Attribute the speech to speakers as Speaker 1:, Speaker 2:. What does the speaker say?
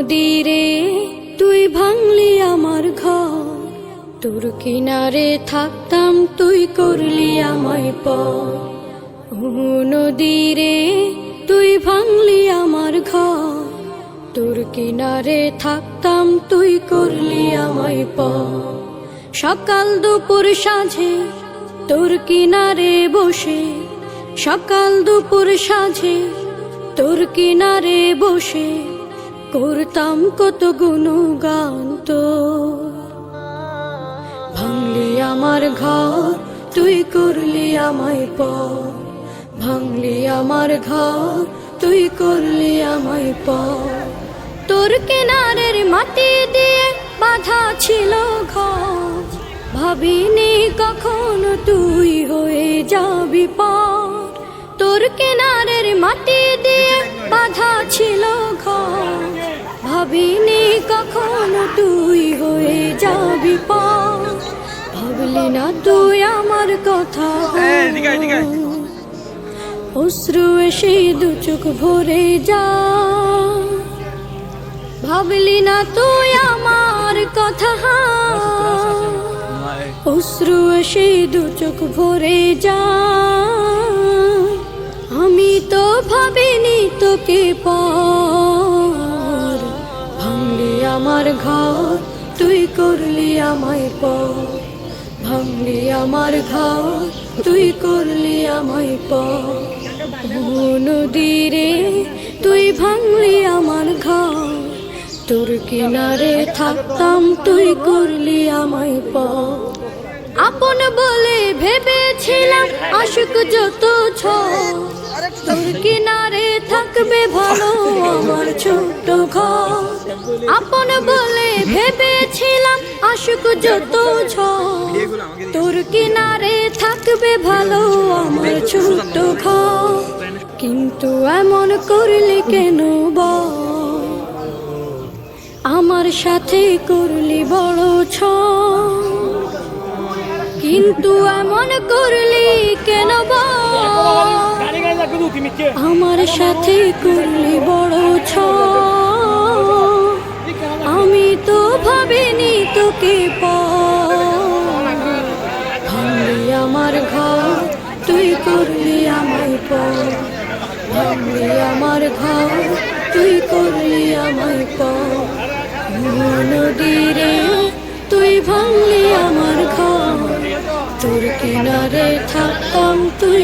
Speaker 1: নদীরে তুই ভাঙলি আমার ঘর, তোর কিনারে থাকতাম তুই করলি আমায় পর। ও নদীরে তুই ভাঙলি আমার ঘর, তোর কিনারে থাকতাম তুই করলি আমায় পর। সকাল দুপুর সাঁঝে তোর কিনারে বসে, সকাল দুপুর সাঁঝে তোর কিনারে বসে করতাম কত গুণগান তোর। ভাঙলি আমার ঘর তুই করলি আমায় পর, ভাঙলি আমার ঘর তুই করলি আমায় পর। তোর কিনারের মাটি দিয়ে বাঁধা ছিল ঘর, ভাবিনি কখনো তুই হয়ে যাবি পার। তোর কিনারের মাটি দিয়ে বাঁধা ছিল ঘর, ভাবিনি কখনো তুই হয়ে যাবি পার। ভাবলি না তুই আমার কথা, অশ্রু এসে দু চোখ ভরে যা। ভাবলি না তুই আমার কথা, অশ্রু এসে দু চোখ ভরে যা। আমি তো ভাবিনি তোকে পার, ভাঙলি আমার ঘর তুই করলি আমায় পর, ভাঙলি আমার ঘর তুই করলি আমায় পর। নদীরে তুই ভাঙলি আমার ঘর, তোর কিনারে থাকতাম তুই করলি আমায় পর। আপন বলে ভেবেছিলাম আশুক যত ঝড়, তোর কিনারে থাকবে ভালো আমার ছোট্ট ঘর। আপন বলে ভেবেছিলাম আশুক যত ঝড়, তোর কিনারে থাকবে ভালো আমার ছোট্ট ঘর। কিন্তু এমন করলি কেন বল, আমার সাথে করলি বড় ছল। কিন্তু এমন করলি কেন বল, আমার সাথে করলি বড় ছল। আমি তো ভাবিনি তোকে পার, ভাঙলি আমার ঘর তুই করলি আমায় পর, ভাঙলি আমার ঘর তুই করলি আমায় পর। নদীরে তুই ভাঙলি আমার ঘর, তোর কিনারে থাকতাম তুই।